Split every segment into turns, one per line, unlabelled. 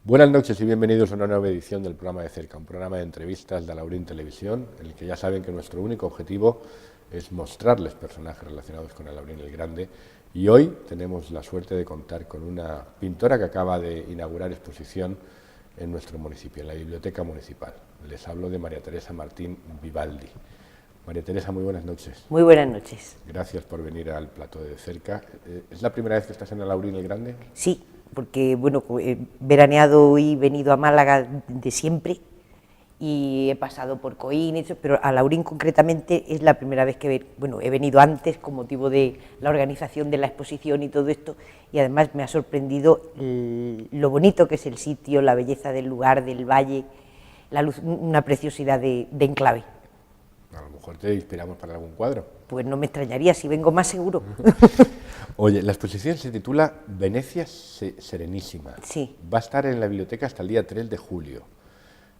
Buenas noches y bienvenidos a una nueva edición del programa de Cerca, un programa de entrevistas de Alaurín Televisión, en el que ya saben que nuestro único objetivo es mostrarles personajes relacionados con Alaurín el Grande. Y hoy tenemos la suerte de contar con una pintora que acaba de inaugurar exposición en nuestro municipio, en la Biblioteca Municipal. Les hablo de María Teresa Martín Vivaldi. María Teresa, muy buenas noches.
Muy buenas noches.
Gracias por venir al plató de Cerca. ¿Es la primera vez que estás en Alaurín el Grande?
Sí, porque bueno, he veraneado y venido a Málaga de siempre y he pasado por Coín, pero a Alaurín concretamente es la primera vez que he venido antes con motivo de la organización de la exposición y todo esto, y además me ha sorprendido lo bonito que es el sitio, la belleza del lugar, del valle, la luz, una preciosidad de enclave.
A lo mejor te inspiramos para algún cuadro.
Pues no me extrañaría, si vengo más seguro.
Oye, la exposición se titula Venecia Serenísima.
Sí.
Va a estar en la biblioteca hasta el día 3 de julio.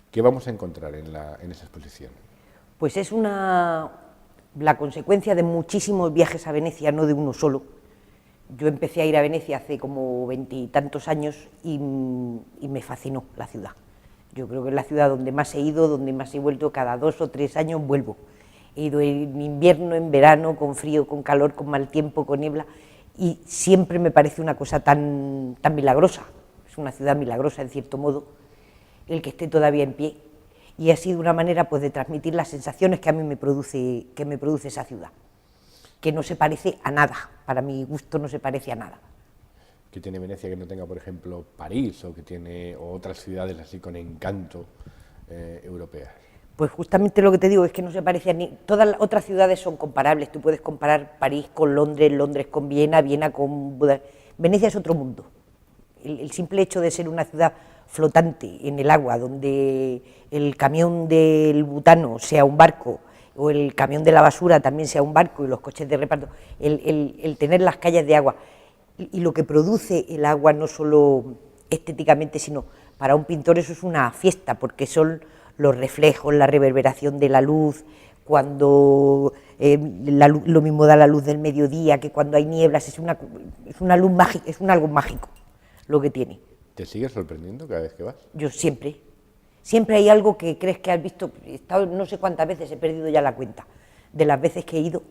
¿Qué vamos a encontrar en esa exposición?
Pues es la consecuencia de muchísimos viajes a Venecia, no de uno solo. Yo empecé a ir a Venecia hace como 20 y tantos años y me fascinó la ciudad. Yo creo que es la ciudad donde más he ido, donde más he vuelto, cada 2 o 3 años vuelvo. He ido en invierno, en verano, con frío, con calor, con mal tiempo, con niebla, y siempre me parece una cosa tan milagrosa. Es una ciudad milagrosa, en cierto modo, el que esté todavía en pie, y ha sido una manera pues de transmitir las sensaciones que a mí me produce esa ciudad, que no se parece a nada, para mi gusto no se parece a nada.
¿Qué tiene Venecia que no tenga, por ejemplo, París o que tiene otras ciudades así con encanto europeas?
Pues justamente lo que te digo es que no se parece a ni... Todas las otras ciudades son comparables, tú puedes comparar París con Londres, Londres con Viena, Viena con Budapest. Venecia es otro mundo. El simple hecho de ser una ciudad flotante en el agua, donde el camión del butano sea un barco, o el camión de la basura también sea un barco, y los coches de reparto, el tener las calles de agua, y lo que produce el agua no solo estéticamente, sino para un pintor eso es una fiesta, porque son los reflejos, la reverberación de la luz, cuando lo mismo da la luz del mediodía, que cuando hay nieblas, es una luz mágica, es algo mágico lo que tiene.
¿Te sigues sorprendiendo cada vez que vas?
Yo siempre hay algo que crees que has visto. He estado no sé cuántas veces, he perdido ya la cuenta de las veces que he ido,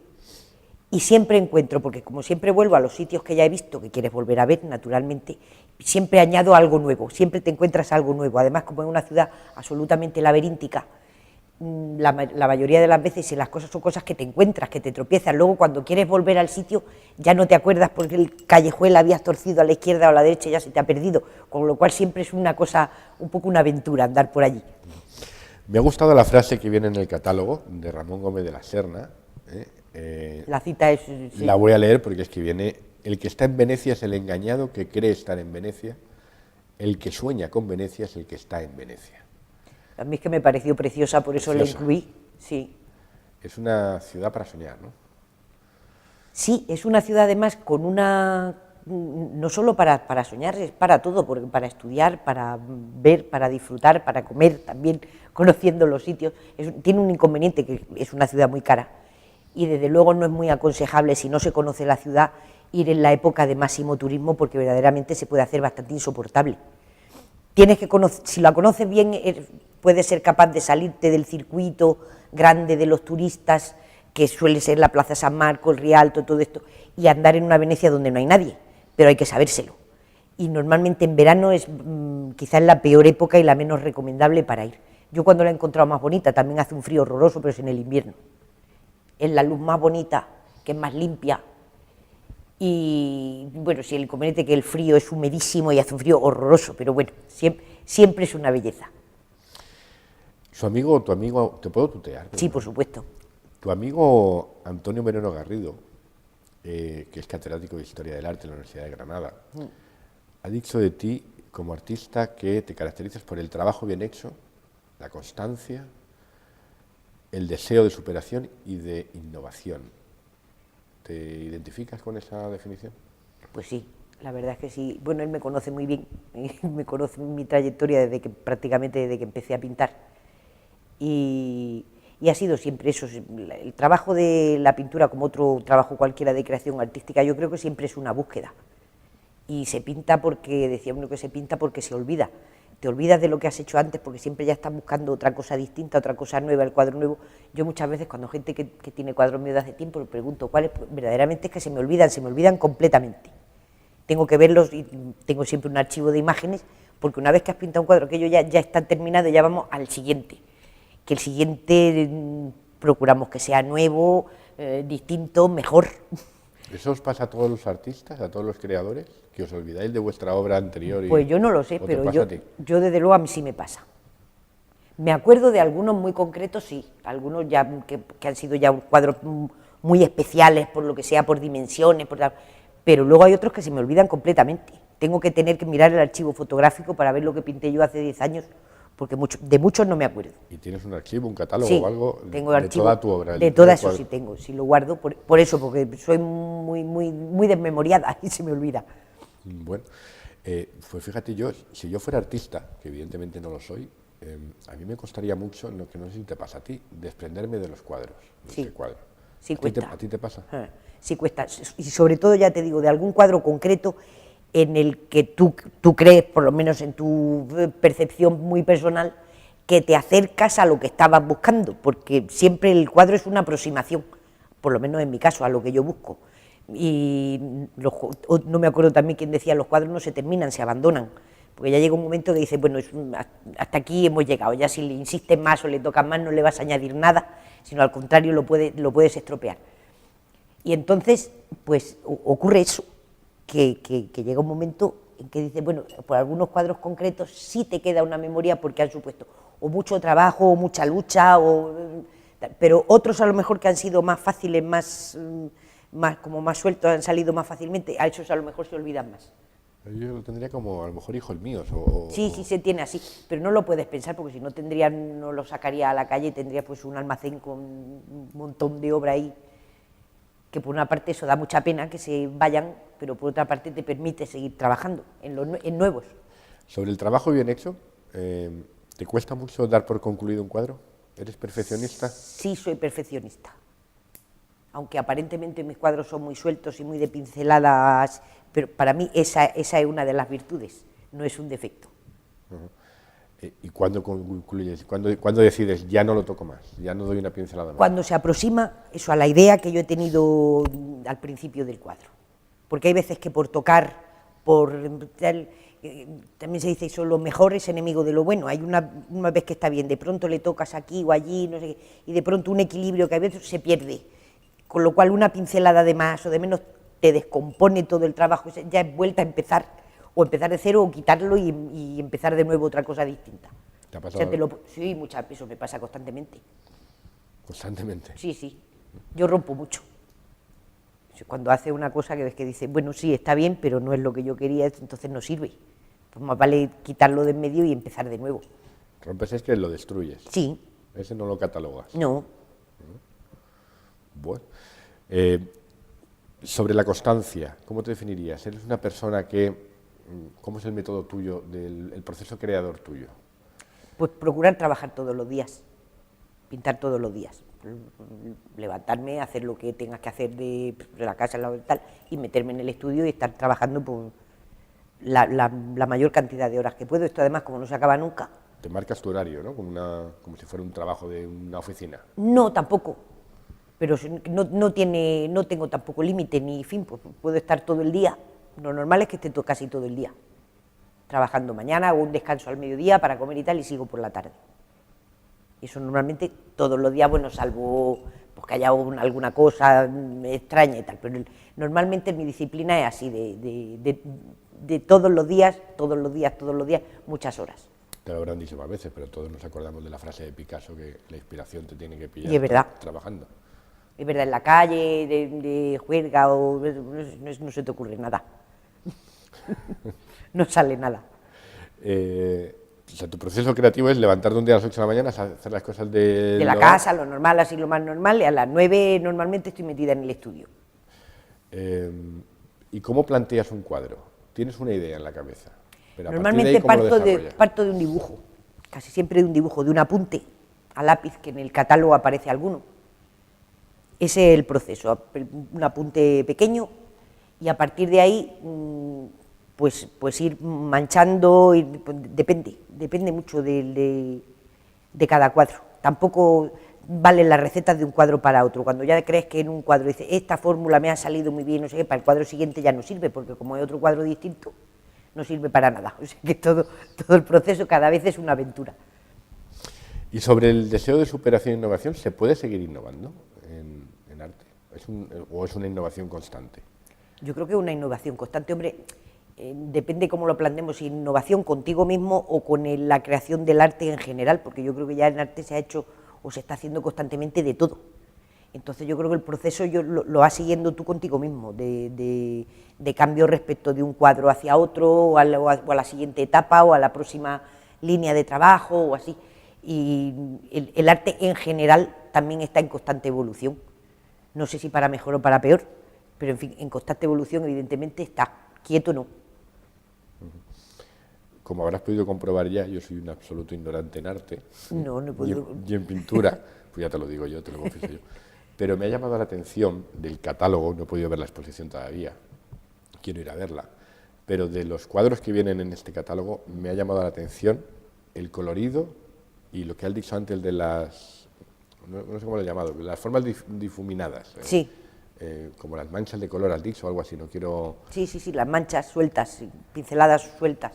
y siempre encuentro, porque como siempre vuelvo a los sitios que ya he visto, que quieres volver a ver, naturalmente, siempre añado algo nuevo, siempre te encuentras algo nuevo. Además, como es una ciudad absolutamente laberíntica, la mayoría de las veces las cosas son cosas que te encuentras, que te tropiezas. Luego, cuando quieres volver al sitio, ya no te acuerdas porque el callejuelo habías torcido a la izquierda o a la derecha, ya se te ha perdido, con lo cual siempre es una cosa, un poco una aventura andar por allí.
Me ha gustado la frase que viene en el catálogo de Ramón Gómez de la Serna.
La cita es... Sí.
La voy a leer porque es que viene: el que está en Venecia es el engañado que cree estar en Venecia, el que sueña con Venecia es el que está en Venecia.
A mí es que me pareció preciosa, por eso la incluí. Sí.
Es una ciudad para soñar, ¿no?
Sí, es una ciudad además con una... no solo para soñar, es para todo, porque para estudiar, para ver, para disfrutar, para comer, también conociendo los sitios. Tiene un inconveniente, que es una ciudad muy cara, y desde luego no es muy aconsejable, si no se conoce la ciudad, ir en la época de máximo turismo, porque verdaderamente se puede hacer bastante insoportable. Tienes que conocer, si la conoces bien, puedes ser capaz de salirte del circuito grande de los turistas, que suele ser la Plaza San Marcos, el Rialto, todo esto, y andar en una Venecia donde no hay nadie, pero hay que sabérselo. Y normalmente en verano es quizás la peor época y la menos recomendable para ir. Yo cuando la he encontrado más bonita, también hace un frío horroroso, pero es en el invierno. Es la luz más bonita, que es más limpia, y bueno, sí, el inconveniente es que el frío es humedísimo y hace un frío horroroso, pero bueno, siempre es una belleza.
Su amigo o tu amigo, ¿te puedo tutear?
Sí, por supuesto.
Tu amigo Antonio Moreno Garrido, que es catedrático de Historia del Arte en la Universidad de Granada, ha dicho de ti como artista que te caracterizas por el trabajo bien hecho, la constancia, el deseo de superación y de innovación. ¿Te identificas con esa definición?
Pues sí, la verdad es que sí. Bueno, él me conoce muy bien, me conoce mi trayectoria prácticamente desde que empecé a pintar. Y ha sido siempre eso. El trabajo de la pintura, como otro trabajo cualquiera de creación artística, yo creo que siempre es una búsqueda. Y se pinta porque, decía uno que se pinta porque se olvida. te olvidas de lo que has hecho antes porque siempre ya estás buscando otra cosa distinta, otra cosa nueva, el cuadro nuevo. Yo muchas veces cuando gente que tiene cuadros míos de hace tiempo le pregunto cuáles, pues verdaderamente es que se me olvidan completamente. Tengo que verlos y tengo siempre un archivo de imágenes, porque una vez que has pintado un cuadro, aquello ya está terminado, ya vamos al siguiente. Que el siguiente procuramos que sea nuevo, distinto, mejor.
¿Eso os pasa a todos los artistas, a todos los creadores, que os olvidáis de vuestra obra anterior?
Pues yo no lo sé, pero yo desde luego a mí sí me pasa. Me acuerdo de algunos muy concretos, sí, algunos ya que han sido ya cuadros muy especiales, por lo que sea, por dimensiones, pero luego hay otros que se me olvidan completamente. Tengo que tener que mirar el archivo fotográfico para ver lo que pinté yo hace 10 años, porque de muchos no me acuerdo.
¿Y tienes un archivo, un catálogo
sí,
o algo
tengo
de toda tu obra?
De toda eso sí tengo, sí lo guardo, por eso, porque soy muy desmemoriada y se me olvida.
Bueno, pues fíjate, si yo fuera artista, que evidentemente no lo soy, a mí me costaría mucho, lo que no sé si te pasa a ti, desprenderme de los cuadros, de
sí,
ese cuadro.
Sí cuesta.
¿A ti te pasa?
Sí cuesta, y sobre todo, ya te digo, de algún cuadro concreto en el que tú crees, por lo menos en tu percepción muy personal, que te acercas a lo que estabas buscando, porque siempre el cuadro es una aproximación, por lo menos en mi caso, a lo que yo busco. Y no me acuerdo también quién decía, los cuadros no se terminan, se abandonan, porque ya llega un momento que dices, bueno, hasta aquí hemos llegado, ya si le insistes más o le tocas más no le vas a añadir nada, sino al contrario lo puedes estropear. Y entonces, pues ocurre eso, que llega un momento en que dices, bueno, por algunos cuadros concretos sí te queda una memoria porque han supuesto o mucho trabajo, o mucha lucha, pero otros a lo mejor que han sido más fáciles, más sueltos, han salido más fácilmente, a esos a lo mejor se olvidan más.
Yo lo tendría como, a lo mejor, hijos míos.
Sí, se tiene así, pero no lo puedes pensar porque si no no lo sacaría a la calle, tendría pues un almacén con un montón de obra ahí, que por una parte eso da mucha pena que se vayan, pero por otra parte te permite seguir trabajando en nuevos.
Sobre el trabajo bien hecho, ¿te cuesta mucho dar por concluido un cuadro? ¿Eres perfeccionista?
Sí, soy perfeccionista. Aunque aparentemente mis cuadros son muy sueltos y muy de pinceladas, pero para mí esa es una de las virtudes, no es un defecto.
¿Y cuándo concluyes? ¿Cuándo decides, ya no lo toco más, ya no doy una pincelada más?
Cuando se aproxima eso a la idea que yo he tenido al principio del cuadro. Porque hay veces que por tocar, también se dice eso, lo mejor es enemigo de lo bueno. Hay una vez que está bien, de pronto le tocas aquí o allí, no sé qué, y de pronto un equilibrio que a veces se pierde. Con lo cual una pincelada de más o de menos te descompone todo el trabajo, ya es vuelta a empezar, o empezar de cero o quitarlo y empezar de nuevo otra cosa distinta.
¿Te ha pasado?
Sí, eso me pasa constantemente.
¿Constantemente?
Sí, yo rompo mucho. Cuando hace una cosa que ves que dice, bueno, sí, está bien, pero no es lo que yo quería, entonces no sirve. Pues más vale quitarlo de en medio y empezar de nuevo.
¿Rompes es que lo destruyes?
Sí.
¿Ese no lo catalogas?
No.
Bueno. Sobre la constancia, ¿cómo te definirías? ¿Eres una persona que... ¿Cómo es el método tuyo, el proceso creador tuyo?
Pues procurar trabajar todos los días, pintar todos los días, levantarme, hacer lo que tengas que hacer de la casa, tal, y meterme en el estudio y estar trabajando por la mayor cantidad de horas que puedo. Esto además, como no se acaba nunca.
¿Te marcas tu horario, no? Como si fuera un trabajo de una oficina?
No, tampoco, pero no tengo tampoco límite ni fin, pues puedo estar todo el día. Lo normal es que esté casi todo el día trabajando. Mañana hago un descanso al mediodía para comer y tal y sigo por la tarde. Eso normalmente todos los días, bueno, salvo pues, que haya alguna cosa extraña y tal, pero normalmente mi disciplina es así, de todos los días, muchas horas.
Te lo habrán dicho más veces, pero todos nos acordamos de la frase de Picasso que la inspiración te tiene que pillar
y es verdad.
Trabajando.
Es verdad, en la calle, de juerga, no se te ocurre nada. No sale nada.
O sea, tu proceso creativo es levantarte un día a las 8 de la mañana, hacer las cosas de
la casa, lo normal, así lo más normal, y a las 9 normalmente estoy metida en el estudio.
¿Y cómo planteas un cuadro? ¿Tienes una idea en la cabeza? Pero
normalmente parto de un dibujo, casi siempre de un dibujo, de un apunte a lápiz, que en el catálogo aparece alguno. Ese es el proceso, un apunte pequeño, y a partir de ahí pues ir manchando, pues depende mucho de cada cuadro. Tampoco valen las recetas de un cuadro para otro. Cuando ya crees que en un cuadro dices, esta fórmula me ha salido muy bien, no sé qué, para el cuadro siguiente ya no sirve, porque como es otro cuadro distinto, no sirve para nada. O sea que todo el proceso cada vez es una aventura.
Y sobre el deseo de superación e innovación, ¿se puede seguir innovando en arte? ¿O es una innovación constante?
Yo creo que es una innovación constante, hombre, depende cómo lo planteemos, si innovación contigo mismo o con la creación del arte en general, porque yo creo que ya en arte se ha hecho o se está haciendo constantemente de todo. Entonces yo creo que el proceso lo vas siguiendo tú contigo mismo, de cambio respecto de un cuadro hacia otro, o a la siguiente etapa, o a la próxima línea de trabajo, o así. Y el arte en general también está en constante evolución. No sé si para mejor o para peor, pero en fin, en constante evolución evidentemente está, quieto no.
Como habrás podido comprobar ya, yo soy un absoluto ignorante en arte.
No he podido.
Y en pintura, pues ya te lo digo yo, te lo confieso yo. Pero me ha llamado la atención del catálogo, no he podido ver la exposición todavía, quiero ir a verla, pero de los cuadros que vienen en este catálogo me ha llamado la atención el colorido y lo que has dicho antes de las, no sé cómo lo he llamado, las formas difuminadas.
Sí.
Como las manchas de color has dicho o algo así, no quiero...
Sí, las manchas sueltas, pinceladas sueltas.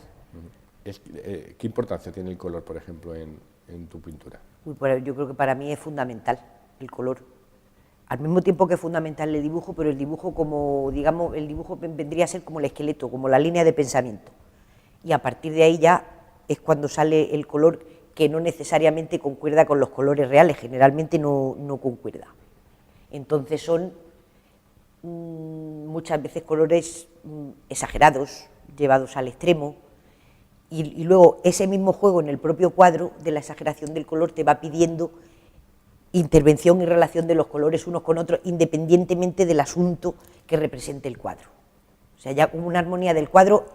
¿Qué importancia tiene el color, por ejemplo, en tu pintura?
Pues yo creo que para mí es fundamental el color. Al mismo tiempo que es fundamental el dibujo, pero el dibujo como, digamos, el dibujo vendría a ser como el esqueleto, como la línea de pensamiento. Y a partir de ahí ya es cuando sale el color que no necesariamente concuerda con los colores reales, generalmente no concuerda. Entonces son muchas veces colores exagerados, llevados al extremo, y luego ese mismo juego en el propio cuadro de la exageración del color te va pidiendo intervención y relación de los colores unos con otros, independientemente del asunto que represente el cuadro. O sea, ya una armonía del cuadro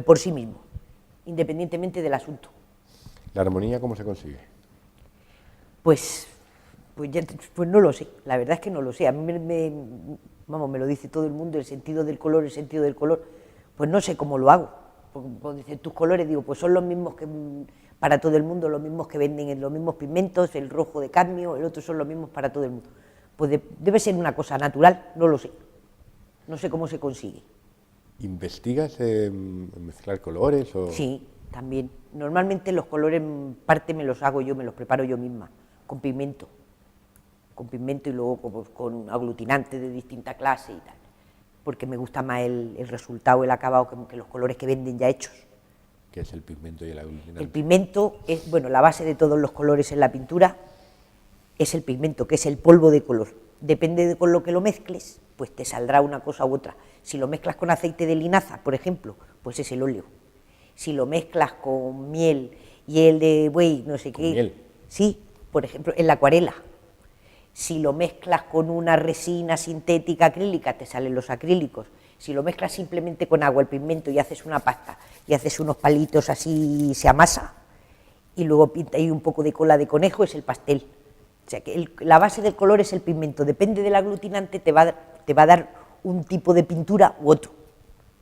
por sí mismo, independientemente del asunto.
¿La armonía cómo se consigue?
Pues no lo sé, la verdad es que no lo sé. A mí me lo dice todo el mundo, el sentido del color, pues no sé cómo lo hago. Porque cuando dicen tus colores, digo, pues son los mismos que para todo el mundo, los mismos que venden en los mismos pigmentos, el rojo de cadmio, el otro son los mismos para todo el mundo. Pues debe ser una cosa natural, no lo sé. No sé cómo se consigue.
¿Investigas en mezclar colores? O...
Sí, también. Normalmente los colores en parte me los hago yo, me los preparo yo misma, con pigmento y luego con aglutinantes de distinta clase y tal, porque me gusta más el resultado, el acabado, que los colores que venden ya hechos.
¿Qué es el pigmento y el aglutinante?
El pigmento es, bueno, la base de todos los colores en la pintura es el pigmento, que es el polvo de color. Depende de con lo que lo mezcles, pues te saldrá una cosa u otra. Si lo mezclas con aceite de linaza, por ejemplo, pues es el óleo. Si lo mezclas con miel y el de buey, no sé qué,
miel.
Sí, por ejemplo, en la acuarela. Si lo mezclas con una resina sintética acrílica, te salen los acrílicos. Si lo mezclas simplemente con agua, el pigmento, y haces una pasta, y haces unos palitos así, se amasa, y luego pinta ahí un poco de cola de conejo, es el pastel. O sea que la base del color es el pigmento, depende del aglutinante, te va a dar un tipo de pintura u otro.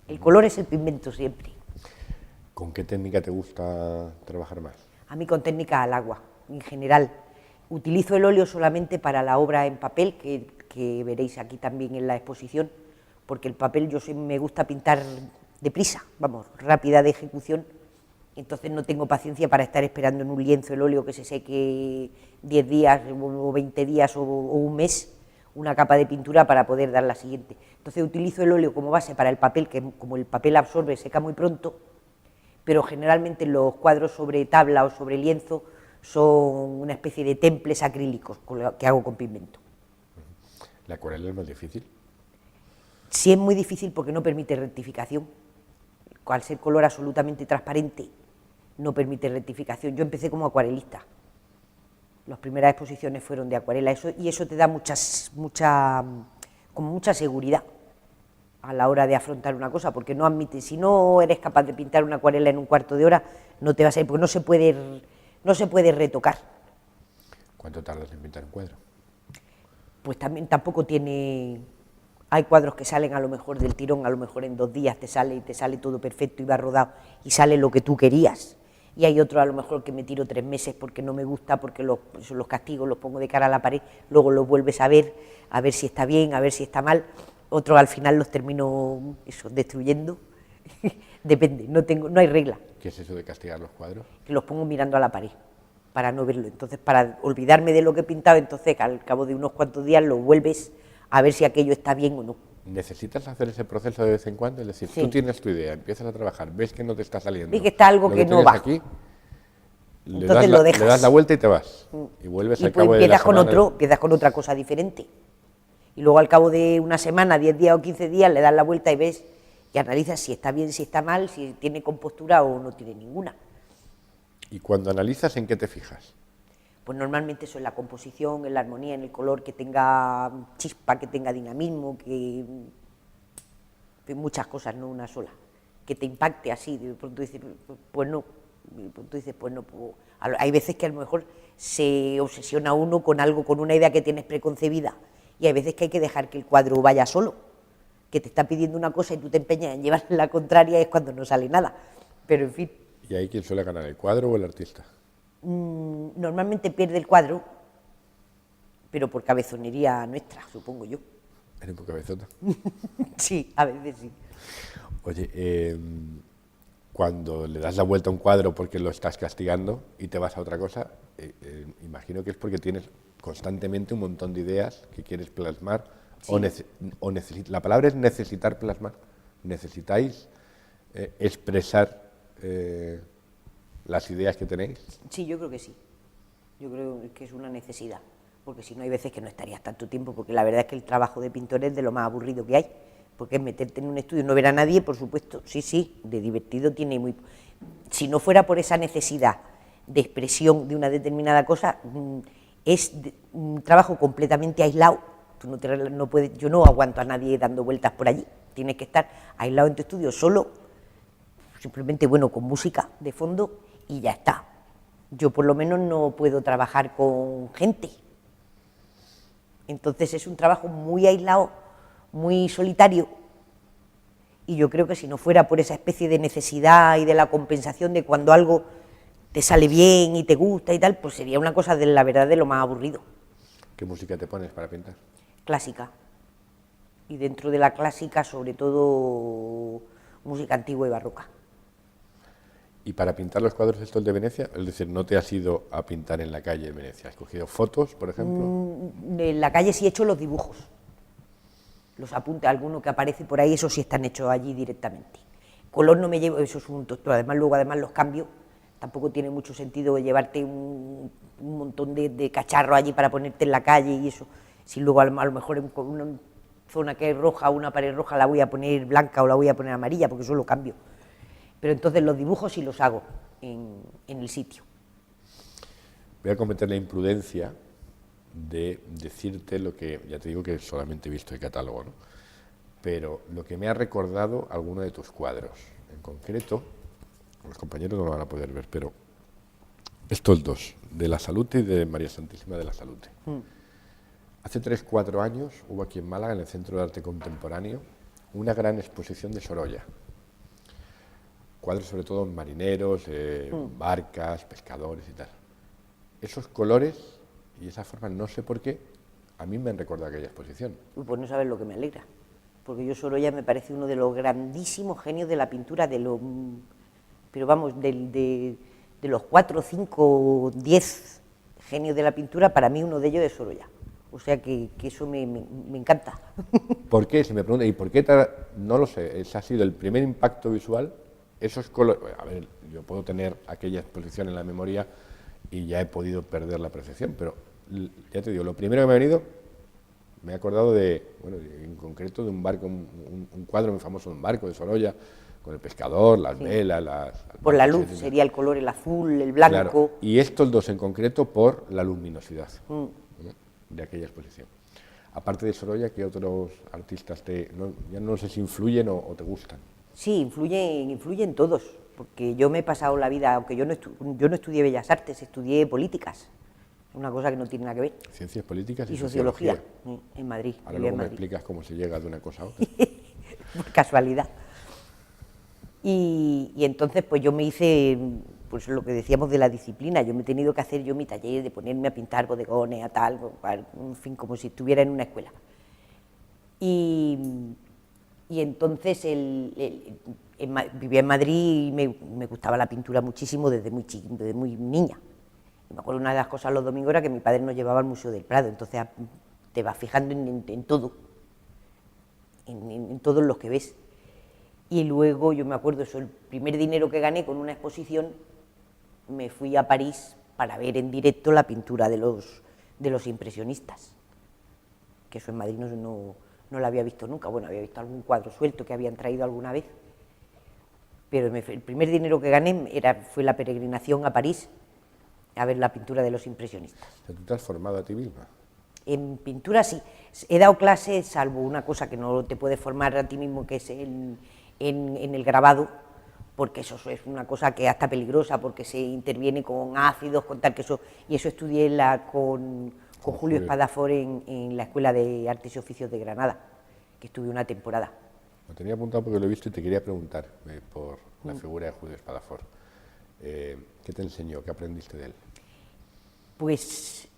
El color es el pigmento siempre.
¿Con qué técnica te gusta trabajar más?
A mí con técnica al agua, en general. Utilizo el óleo solamente para la obra en papel, que veréis aquí también en la exposición, porque el papel me gusta pintar deprisa, vamos, rápida de ejecución, entonces no tengo paciencia para estar esperando en un lienzo el óleo que se seque 10 días o 20 días o un mes, una capa de pintura para poder dar la siguiente. Entonces utilizo el óleo como base para el papel, que como el papel absorbe, seca muy pronto, pero generalmente los cuadros sobre tabla o sobre lienzo son una especie de temples acrílicos que hago con pigmento.
¿La acuarela es más difícil?
Sí, es muy difícil porque no permite rectificación. Al ser color absolutamente transparente, no permite rectificación. Yo empecé como acuarelista. Las primeras exposiciones fueron de acuarela, y eso te da mucha seguridad a la hora de afrontar una cosa, porque no admite, si no eres capaz de pintar una acuarela en un cuarto de hora, no te va a salir, porque no se puede retocar.
¿Cuánto tardas en pintar un cuadro?
Pues tampoco tiene Hay cuadros que salen a lo mejor del tirón, a lo mejor en 2 días te sale todo perfecto y va rodado y sale lo que tú querías. Y hay otros a lo mejor que me tiro 3 meses porque no me gusta, porque los castigo, los pongo de cara a la pared, luego los vuelves a ver si está bien, a ver si está mal. Otros al final los termino destruyendo. Depende, no hay regla.
¿Qué es eso de castigar los cuadros?
Que los pongo mirando a la pared para no verlo. Entonces, para olvidarme de lo que he pintado, entonces al cabo de unos cuantos días lo vuelves a ver si aquello está bien o no.
¿Necesitas hacer ese proceso de vez en cuando? Es decir,
Sí.
Tú tienes tu idea, empiezas a trabajar, ves que no te está saliendo.
Ves que está algo que no va.
Aquí,
Entonces lo dejas.
le das la vuelta y te vas. Y vuelves al cabo de la
empiezas
semana.
empiezas con otra cosa diferente. Y luego al cabo de una semana, 10 días o 15 días, le das la vuelta y ves y analizas si está bien, si está mal, si tiene compostura o no tiene ninguna.
Y cuando analizas, ¿en qué te fijas?
Pues normalmente eso, en la composición, en la armonía, en el color, que tenga chispa, que tenga dinamismo, que muchas cosas, no una sola, que te impacte así, de pronto dices, pues no, de pronto dices, pues no, pues, hay veces que a lo mejor se obsesiona uno con algo, con una idea que tienes preconcebida, y hay veces que hay que dejar que el cuadro vaya solo, que te está pidiendo una cosa y tú te empeñas en llevar la contraria, es cuando no sale nada, pero en fin.
¿Y ahí quién suele ganar, el cuadro o el artista?
Normalmente pierde el cuadro, pero por cabezonería nuestra, supongo yo.
¿Eres un poco cabezota?
Sí, a veces sí.
Oye, cuando le das la vuelta a un cuadro porque lo estás castigando y te vas a otra cosa, imagino que es porque tienes constantemente un montón de ideas que quieres plasmar. Sí. La palabra es necesitar plasmar. ¿Necesitáis expresar las ideas que tenéis?
Sí, yo creo que sí. Yo creo que es una necesidad, porque si no hay veces que no estarías tanto tiempo, porque la verdad es que el trabajo de pintor es de lo más aburrido que hay, porque es meterte en un estudio, no ver a nadie, por supuesto, sí, de divertido tiene muy... Si no fuera por esa necesidad de expresión de una determinada cosa, es un trabajo completamente aislado. Tú no puedes, yo no aguanto a nadie dando vueltas por allí, tienes que estar aislado en tu estudio solo, simplemente, bueno, con música de fondo y ya está. Yo por lo menos no puedo trabajar con gente. Entonces es un trabajo muy aislado, muy solitario, y yo creo que si no fuera por esa especie de necesidad y de la compensación de cuando algo te sale bien y te gusta y tal, pues sería una cosa de la verdad de lo más aburrido.
¿Qué música te pones para pintar?
Clásica. Y dentro de la clásica, sobre todo, música antigua y barroca.
¿Y para pintar los cuadros estos de Venecia? Es decir, ¿no te has ido a pintar en la calle en Venecia? ¿Has cogido fotos, por ejemplo?
En la calle sí he hecho los dibujos. Los apuntes, alguno que aparece por ahí, esos sí están hechos allí directamente. Color no me llevo, eso es un tonto. Además, luego los cambios, tampoco tiene mucho sentido llevarte un montón de cacharros allí para ponerte en la calle y eso. Si luego a lo mejor en una zona que es roja, una pared roja, la voy a poner blanca o la voy a poner amarilla, porque eso lo cambio. Pero entonces los dibujos sí los hago en el sitio.
Voy a cometer la imprudencia de decirte lo que, ya te digo que solamente he visto el catálogo, ¿no? Pero lo que me ha recordado alguno de tus cuadros. En concreto, los compañeros no lo van a poder ver, pero estos dos, de la Salute y de María Santísima de la Salute. Hace 3-4 años hubo aquí en Málaga, en el Centro de Arte Contemporáneo, una gran exposición de Sorolla. Cuadros sobre todo marineros, barcas, pescadores y tal. Esos colores y esa forma, no sé por qué, a mí me han recordado aquella exposición.
Pues no sabes lo que me alegra, porque yo Sorolla me parece uno de los grandísimos genios de la pintura, pero vamos, de los 4, 5, 10 genios de la pintura, para mí uno de ellos es Sorolla. O sea que eso me encanta.
¿Por qué? Se me pregunta, ¿y por qué? No lo sé, ese ha sido el primer impacto visual. Esos colores, a ver, yo puedo tener aquella exposición en la memoria y ya he podido perder la percepción, pero ya te digo, lo primero que me ha venido, me he acordado en concreto de un barco, un cuadro muy famoso de un barco de Sorolla, con el pescador, las velas,
por la luz, sería el color, el azul, el blanco.
Claro, y estos dos en concreto por la luminosidad de aquella exposición. Aparte de Sorolla, ¿qué otros artistas ya no sé si influyen o te gustan?
Sí, influyen todos, porque yo me he pasado la vida, aunque yo no estudié Bellas Artes, estudié políticas. una cosa que no tiene nada que ver.
Ciencias políticas
Y sociología, en Madrid.
Ahora luego me explicas cómo se llega de una cosa a otra.
Por casualidad. Y entonces pues yo me hice, pues lo que decíamos de la disciplina, yo me he tenido que hacer yo mi taller de ponerme a pintar bodegones, a tal, en fin, como si estuviera en una escuela. Y entonces vivía en Madrid y me gustaba la pintura muchísimo desde muy niña. Y me acuerdo una de las cosas los domingos era que mi padre nos llevaba al Museo del Prado, entonces te vas fijando en todo, en todos los que ves. Y luego yo me acuerdo eso, el primer dinero que gané con una exposición, me fui a París para ver en directo la pintura de los impresionistas, que eso en Madrid no lo había visto nunca. Bueno, había visto algún cuadro suelto que habían traído alguna vez, pero el primer dinero que gané fue la peregrinación a París a ver la pintura de los impresionistas.
¿Tú te has formado a ti misma?
En pintura sí, he dado clases, salvo una cosa que no te puedes formar a ti mismo, que es en el grabado, porque eso es una cosa que es hasta peligrosa, porque se interviene con ácidos, con tal que eso, y eso estudié con Julio Espadafort en la Escuela de Artes y Oficios de Granada, que estuve una temporada.
Lo tenía apuntado porque lo he visto y te quería preguntar por la figura de Julio Espadafort. ¿Qué te enseñó? ¿Qué aprendiste de él?
Pues,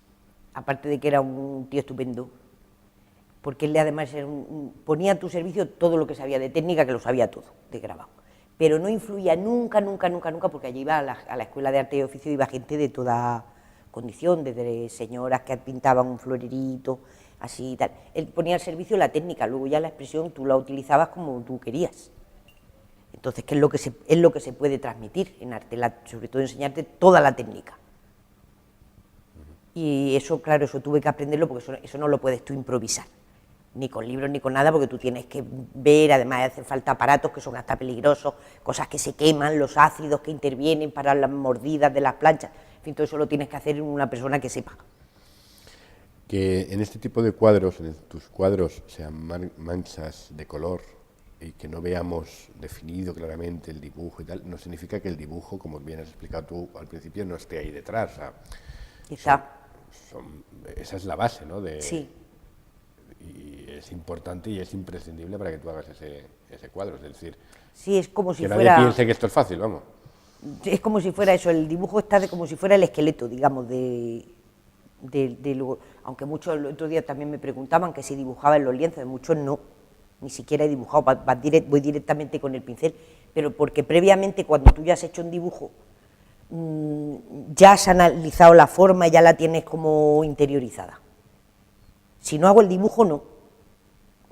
aparte de que era un tío estupendo, porque él además ponía a tu servicio todo lo que sabía de técnica, que lo sabía todo, de grabado, pero no influía nunca, porque allí iba a la Escuela de Arte y Oficio, iba gente de toda condición, desde señoras que pintaban un florerito, así y tal. Él ponía al servicio la técnica, luego ya la expresión tú la utilizabas como tú querías. Entonces, ¿qué es lo que se puede transmitir en arte? Sobre todo enseñarte toda la técnica. Y eso, claro, eso tuve que aprenderlo, porque eso no lo puedes tú improvisar, ni con libros ni con nada, porque tú tienes que ver, además hace falta aparatos que son hasta peligrosos, cosas que se queman, los ácidos que intervienen para las mordidas de las planchas, en fin, todo eso lo tienes que hacer una persona que sepa.
Que en este tipo de cuadros, en tus cuadros, sean manchas de color y que no veamos definido claramente el dibujo y tal, no significa que el dibujo, como bien has explicado tú al principio, no esté ahí detrás. O sea, esa es la base, ¿no?
Sí.
Y es importante y es imprescindible para que tú hagas ese cuadro, es decir,
sí, es como si
que
fuera...
nadie piense que esto es fácil, vamos.
Es como si fuera eso, el dibujo está como si fuera el esqueleto, digamos, aunque muchos el otro día también me preguntaban que si dibujaba en los lienzos, muchos no, ni siquiera he dibujado, voy directamente con el pincel, pero porque previamente cuando tú ya has hecho un dibujo, ya has analizado la forma, ya la tienes como interiorizada. Si no hago el dibujo, no,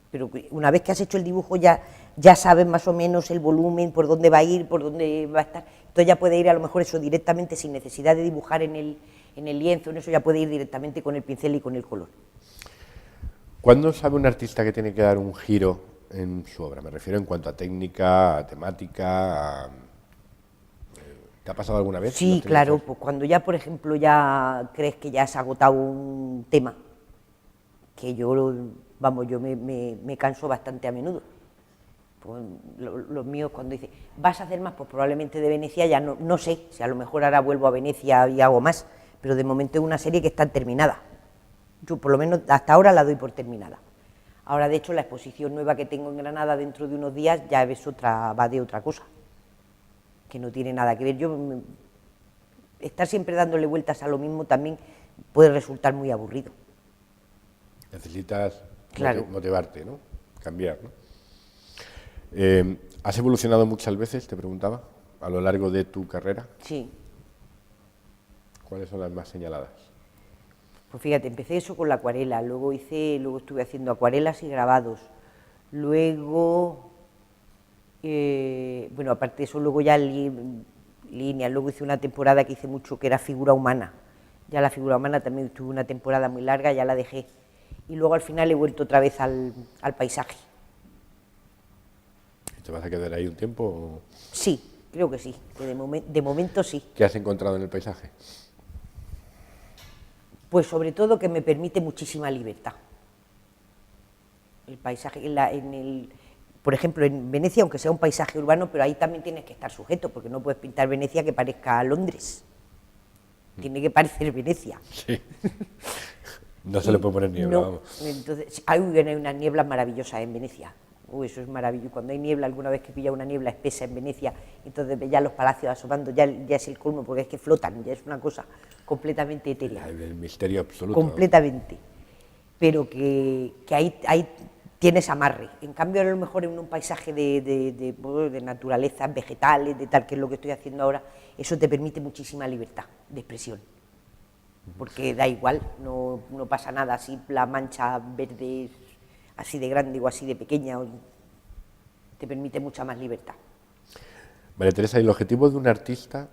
pero una vez que has hecho el dibujo ya sabes más o menos el volumen, por dónde va a ir, por dónde va a estar, entonces ya puede ir a lo mejor eso directamente sin necesidad de dibujar en el lienzo, en eso ya puede ir directamente con el pincel y con el color.
¿Cuándo sabe un artista que tiene que dar un giro en su obra? Me refiero en cuanto a técnica, a temática, ¿te ha pasado alguna vez?
Sí, claro, pues cuando ya, por ejemplo, ya crees que ya has agotado un tema, que yo me canso bastante a menudo. Pues los míos cuando dicen, ¿vas a hacer más? Pues probablemente de Venecia ya no sé, si a lo mejor ahora vuelvo a Venecia y hago más, pero de momento es una serie que está terminada. Yo por lo menos hasta ahora la doy por terminada. Ahora, de hecho, la exposición nueva que tengo en Granada dentro de unos días ya va de otra cosa, que no tiene nada que ver. Estar siempre dándole vueltas a lo mismo también puede resultar muy aburrido.
Necesitas
claro.
Motivarte, ¿no? Cambiar, ¿no? ¿Has evolucionado muchas veces, te preguntaba, a lo largo de tu carrera?
Sí.
¿Cuáles son las más señaladas?
Pues fíjate, empecé eso con la acuarela, luego estuve haciendo acuarelas y grabados, luego, bueno, aparte de eso, luego ya líneas, luego hice una temporada que hice mucho que era figura humana, ya la figura humana también tuve una temporada muy larga, ya la dejé, y luego al final he vuelto otra vez al paisaje.
¿Te vas a quedar ahí un tiempo?
Sí, creo que sí, que de momento sí.
¿Qué has encontrado en el paisaje?
Pues sobre todo que me permite muchísima libertad. El paisaje, por ejemplo, en Venecia, aunque sea un paisaje urbano, pero ahí también tienes que estar sujeto, porque no puedes pintar Venecia que parezca Londres. tiene que parecer Venecia.
Sí. No se le puede poner niebla,
No,
vamos.
entonces, hay unas nieblas maravillosas en Venecia. Eso es maravilloso. Cuando hay niebla, alguna vez que pilla una niebla espesa en Venecia, entonces ya los palacios asomando, ya es el colmo, porque es que flotan, ya es una cosa completamente etérea.
El misterio absoluto.
Completamente. Pero que ahí tienes amarre. En cambio, a lo mejor en un paisaje de naturaleza, vegetales, de tal, que es lo que estoy haciendo ahora, eso te permite muchísima libertad de expresión. Porque da igual, no pasa nada si la mancha verde es así de grande o así de pequeña, te permite mucha más libertad.
María Teresa, ¿y el objetivo de un artista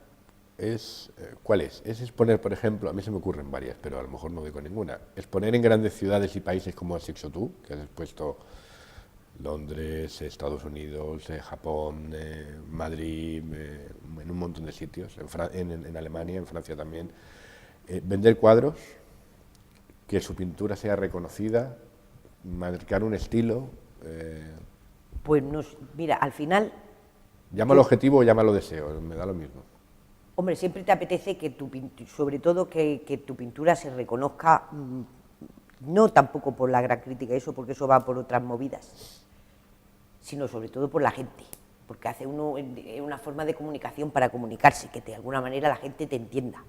es cuál es? ¿Es exponer, por ejemplo, a mí se me ocurren varias, pero a lo mejor no doy con ninguna, exponer en grandes ciudades y países como has hecho tú, que has expuesto Londres, Estados Unidos, Japón, Madrid, en un montón de sitios, en Alemania, en Francia también, vender cuadros, que su pintura sea reconocida, marcar un estilo?
Pues mira, al final...
Llámalo objetivo o llámalo deseo, me da lo mismo.
Hombre, siempre te apetece que sobre todo que tu pintura se reconozca, no tampoco por la gran crítica, porque eso va por otras movidas, sino sobre todo por la gente, porque hace una forma de comunicación para comunicarse, que de alguna manera la gente te entienda.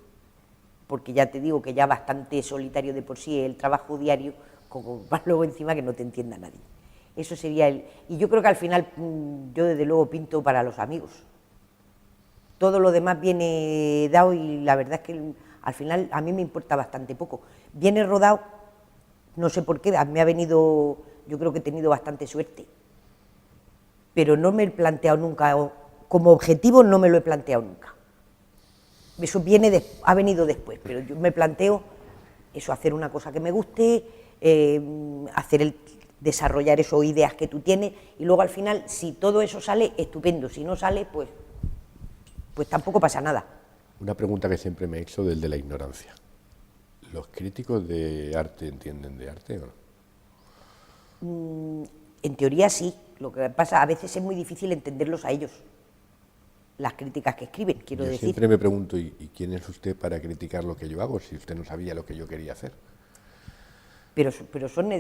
Porque ya te digo que ya bastante solitario de por sí el trabajo diario, como más luego encima que no te entienda nadie. Eso sería y yo creo que al final yo desde luego pinto para los amigos. Todo lo demás viene dado y la verdad es que al final a mí me importa bastante poco. Viene rodado, no sé por qué, me ha venido, yo creo que he tenido bastante suerte, pero no me he planteado nunca, como objetivo no me lo he planteado nunca. Eso ha venido después, pero yo me planteo eso, hacer una cosa que me guste, desarrollar esas ideas que tú tienes, y luego al final, si todo eso sale, estupendo, si no sale, pues tampoco pasa nada.
Una pregunta que siempre me he hecho del de la ignorancia. ¿Los críticos de arte entienden de arte o no?
En teoría sí, lo que pasa, a veces es muy difícil entenderlos a ellos. Las críticas que escriben, quiero decir.
Siempre me pregunto, ¿y quién es usted para criticar lo que yo hago, si usted no sabía lo que yo quería hacer? Pero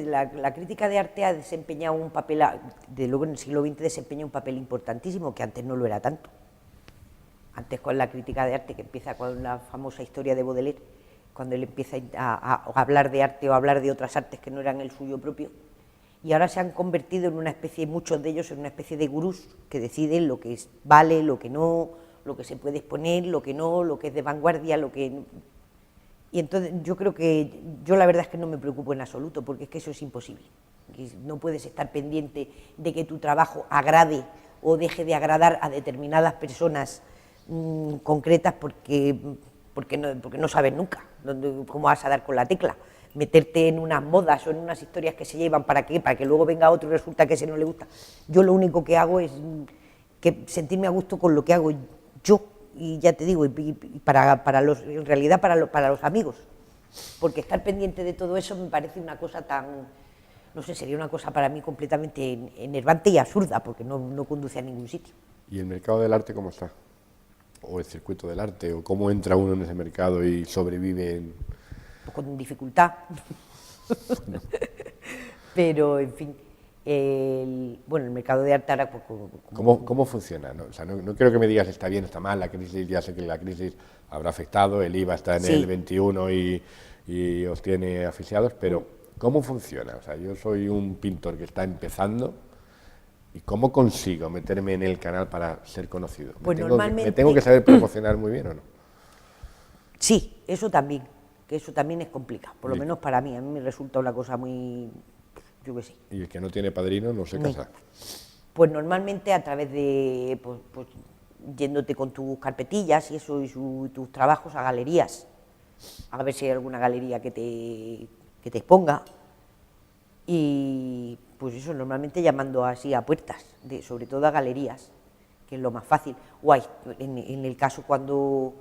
la crítica de arte ha desempeñado un papel, de luego en el siglo XX desempeña un papel importantísimo, que antes no lo era tanto. Antes con la crítica de arte, que empieza con la famosa historia de Baudelaire, cuando él empieza a hablar de arte o a hablar de otras artes que no eran el suyo propio, y ahora se han convertido en una especie, muchos de ellos, en una especie de gurús que deciden lo que vale, lo que no, lo que se puede exponer, lo que no, lo que es de vanguardia, lo que... Y entonces yo creo que, yo la verdad es que no me preocupo en absoluto, porque es que eso es imposible. No puedes estar pendiente de que tu trabajo agrade o deje de agradar a determinadas personas concretas porque no sabes nunca cómo vas a dar con la tecla. Meterte en unas modas o en unas historias que se llevan, ¿para qué? Para que luego venga otro y resulta que ese no le gusta. Yo lo único que hago es sentirme a gusto con lo que hago yo, y ya te digo, en realidad para los amigos, porque estar pendiente de todo eso me parece una cosa tan, no sé, sería una cosa para mí completamente enervante y absurda, porque no conduce a ningún sitio.
¿Y el mercado del arte cómo está? ¿O el circuito del arte? ¿O cómo entra uno en ese mercado y sobrevive
con dificultad? Pero, en fin, el mercado de arte ahora...
¿Cómo funciona? ¿No? O sea, no quiero que me digas está bien, está mal, la crisis, ya sé que la crisis habrá afectado, el IVA está en el 21 y os tiene asfixiados, pero ¿cómo funciona? O sea, yo soy un pintor que está empezando, ¿y cómo consigo meterme en el canal para ser conocido?
Pues normalmente...
¿Me tengo que saber promocionar muy bien o no?
Sí, eso también, que eso también es complicado, por lo menos para mí, a mí me resulta una cosa muy... yo qué sé.
¿Y el que no tiene padrino no se casa?
Pues normalmente a través de, pues yéndote con tus carpetillas y eso, y tus trabajos a galerías, a ver si hay alguna galería que te exponga, y pues eso, normalmente llamando así a puertas, sobre todo a galerías, que es lo más fácil, o en el caso cuando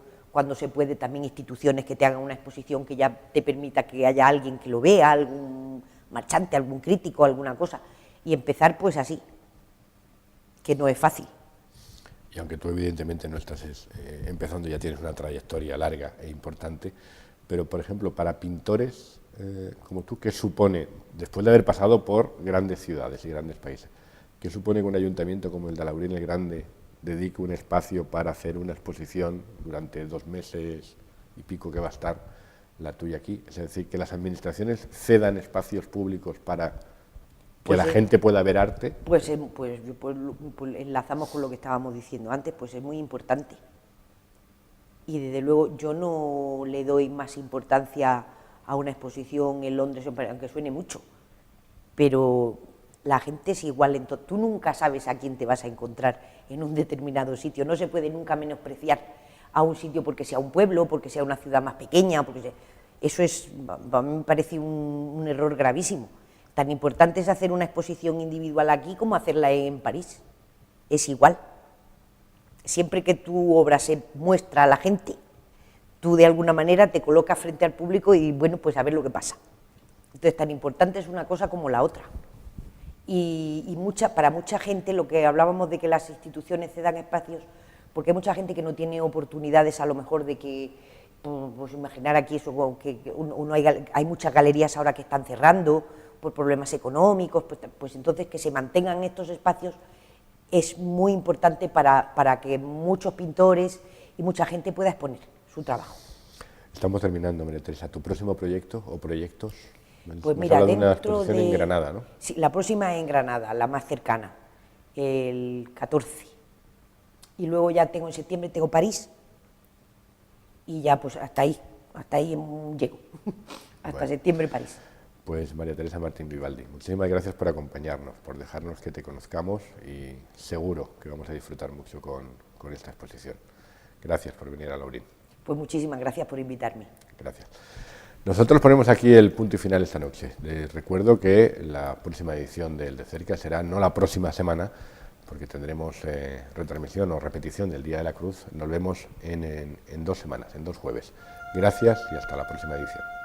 se puede, también instituciones que te hagan una exposición que ya te permita que haya alguien que lo vea, algún marchante, algún crítico, alguna cosa, y empezar pues así, que no es fácil.
y aunque tú evidentemente no estás empezando, ya tienes una trayectoria larga e importante, pero por ejemplo para pintores como tú, ¿qué supone, después de haber pasado por grandes ciudades y grandes países, qué supone que un ayuntamiento como el de Alaurín el Grande dedique un espacio para hacer una exposición durante 2 meses y pico que va a estar la tuya aquí? Es decir, que las administraciones cedan espacios públicos para que la gente pueda ver arte.
Pues enlazamos con lo que estábamos diciendo antes, pues es muy importante. Y desde luego yo no le doy más importancia a una exposición en Londres, aunque suene mucho, pero la gente es igual, tú nunca sabes a quién te vas a encontrar en un determinado sitio, no se puede nunca menospreciar a un sitio porque sea un pueblo, porque sea una ciudad más pequeña, eso es, a mí me parece un error gravísimo. Tan importante es hacer una exposición individual aquí como hacerla en París, es igual. Siempre que tu obra se muestra a la gente, tú de alguna manera te colocas frente al público y bueno, pues a ver lo que pasa. Entonces tan importante es una cosa como la otra. Y para mucha gente, lo que hablábamos de que las instituciones cedan espacios, porque hay mucha gente que no tiene oportunidades a lo mejor de que, pues imaginar aquí eso, que hay muchas galerías ahora que están cerrando por problemas económicos, pues entonces que se mantengan estos espacios es muy importante para que muchos pintores y mucha gente pueda exponer su trabajo.
Estamos terminando, María Teresa. ¿Tu próximo proyecto o proyectos?
Pues mira,
de una exposición en Granada, ¿no?
Sí, la próxima es en Granada, la más cercana, el 14. Y luego ya en septiembre tengo París y ya pues hasta ahí llego, hasta septiembre París.
Pues María Teresa Martín Vivaldi, muchísimas gracias por acompañarnos, por dejarnos que te conozcamos y seguro que vamos a disfrutar mucho con esta exposición. Gracias por venir a Alaurín.
Pues muchísimas gracias por invitarme.
Gracias. Nosotros ponemos aquí el punto y final esta noche. Les recuerdo que la próxima edición del De Cerca será no la próxima semana, porque tendremos retransmisión o repetición del Día de la Cruz. Nos vemos en 2 semanas, en 2 jueves. Gracias y hasta la próxima edición.